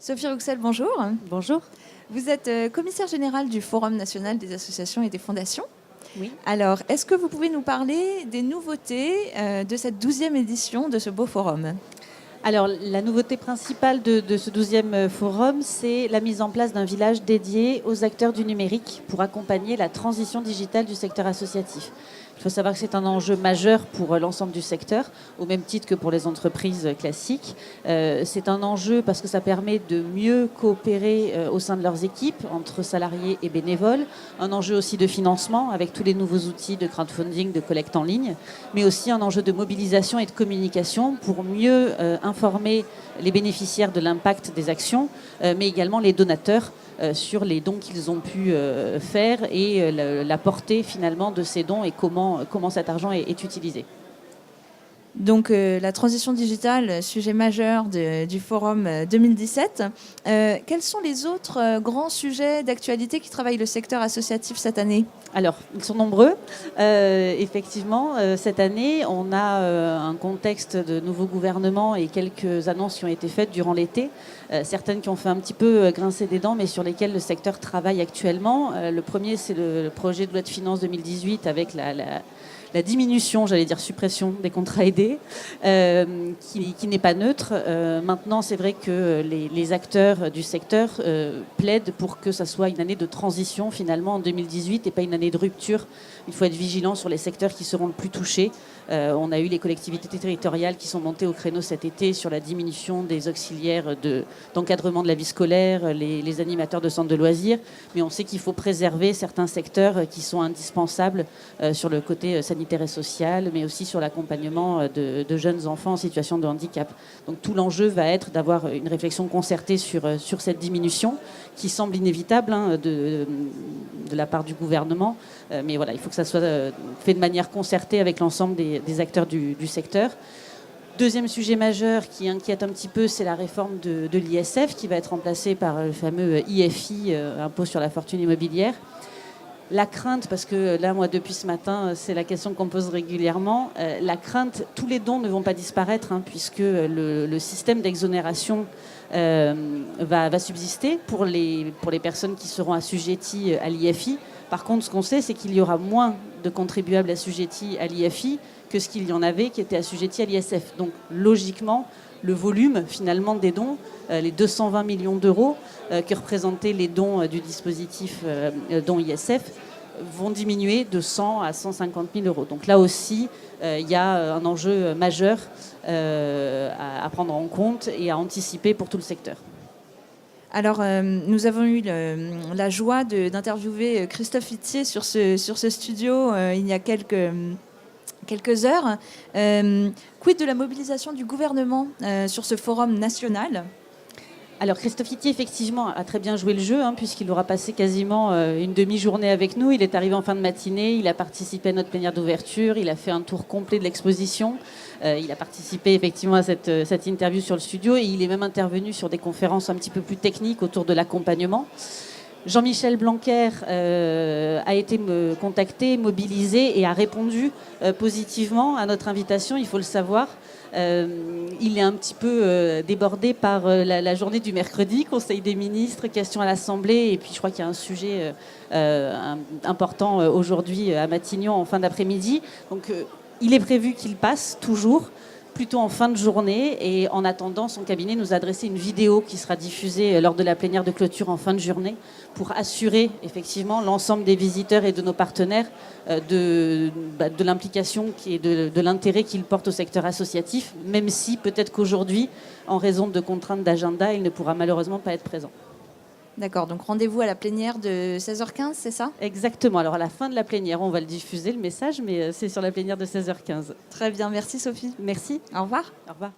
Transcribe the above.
Sophie Rouxel, bonjour. Bonjour. Vous êtes commissaire générale du Forum national des associations et des fondations. Oui. Alors, est-ce que vous pouvez nous parler des nouveautés de cette 12e édition de ce beau forum ? Alors, la nouveauté principale de ce 12e forum, c'est la mise en place d'un village dédié aux acteurs du numérique pour accompagner la transition digitale du secteur associatif. Il faut savoir que c'est un enjeu majeur pour l'ensemble du secteur, au même titre que pour les entreprises classiques. C'est un enjeu parce que ça permet de mieux coopérer au sein de leurs équipes, entre salariés et bénévoles. Un enjeu aussi de financement, avec tous les nouveaux outils de crowdfunding, de collecte en ligne, mais aussi un enjeu de mobilisation et de communication pour mieux informer les bénéficiaires de l'impact des actions, mais également les donateurs sur les dons qu'ils ont pu faire et la portée finalement de ces dons et comment cet argent est utilisé. Donc la transition digitale, sujet majeur du Forum 2017. Quels sont les autres grands sujets d'actualité qui travaillent le secteur associatif cette année ? Alors, ils sont nombreux. Effectivement, cette année, on a un contexte de nouveau gouvernement et quelques annonces qui ont été faites durant l'été. Certaines qui ont fait un petit peu grincer des dents, mais sur lesquelles le secteur travaille actuellement. Le premier, c'est le projet de loi de finances 2018 avec la diminution, j'allais dire suppression des contrats aidés, qui n'est pas neutre. Maintenant, c'est vrai que les acteurs du secteur plaident pour que ça soit une année de transition finalement en 2018 et pas une année de rupture. Il faut être vigilant sur les secteurs qui seront le plus touchés. On a eu les collectivités territoriales qui sont montées au créneau cet été sur la diminution des auxiliaires d'encadrement de la vie scolaire, les animateurs de centres de loisirs, mais on sait qu'il faut préserver certains secteurs qui sont indispensables sur le côté sanitaire et social, mais aussi sur l'accompagnement de jeunes enfants en situation de handicap. Donc tout l'enjeu va être d'avoir une réflexion concertée sur cette diminution qui semble inévitable de la part du gouvernement, mais voilà, il faut que ça soit fait de manière concertée avec l'ensemble des acteurs du secteur. Deuxième sujet majeur qui inquiète un petit peu, c'est la réforme de l'ISF qui va être remplacée par le fameux IFI, impôt sur la fortune immobilière. La crainte, parce que là, moi, depuis ce matin, c'est la question qu'on pose régulièrement, la crainte, tous les dons ne vont pas disparaître, puisque le système d'exonération va subsister pour les personnes qui seront assujetties à l'IFI. Par contre, ce qu'on sait, c'est qu'il y aura moins de contribuables assujettis à l'IFI que ce qu'il y en avait qui étaient assujettis à l'ISF. Donc, logiquement, le volume, finalement, des dons, les 220 millions d'euros que représentaient les dons du dispositif dons ISF, vont diminuer de 100 à 150 000 euros. Donc là aussi, il y a un enjeu majeur à prendre en compte et à anticiper pour tout le secteur. Alors, nous avons eu la joie d'interviewer Christophe Itier sur ce studio il y a quelques heures. Quid de la mobilisation du gouvernement sur ce forum national ? Alors Christophe Itier, effectivement, a très bien joué le jeu, puisqu'il aura passé quasiment une demi-journée avec nous. Il est arrivé en fin de matinée, il a participé à notre plénière d'ouverture, il a fait un tour complet de l'exposition. Il a participé effectivement à cette interview sur le studio et il est même intervenu sur des conférences un petit peu plus techniques autour de l'accompagnement. Jean-Michel Blanquer a été contacté, mobilisé et a répondu positivement à notre invitation, il faut le savoir. Il est un petit peu débordé par la journée du mercredi, Conseil des ministres, questions à l'Assemblée, et puis je crois qu'il y a un sujet important aujourd'hui à Matignon en fin d'après-midi. Donc il est prévu qu'il passe toujours, plutôt en fin de journée, et en attendant, son cabinet nous a adressé une vidéo qui sera diffusée lors de la plénière de clôture en fin de journée pour assurer effectivement l'ensemble des visiteurs et de nos partenaires de l'implication et de l'intérêt qu'ils portent au secteur associatif, même si peut-être qu'aujourd'hui, en raison de contraintes d'agenda, il ne pourra malheureusement pas être présent. D'accord, donc rendez-vous à la plénière de 16h15, c'est ça ? Exactement. Alors à la fin de la plénière, on va le diffuser, le message, mais c'est sur la plénière de 16h15. Très bien, merci Sophie. Merci. Au revoir. Au revoir.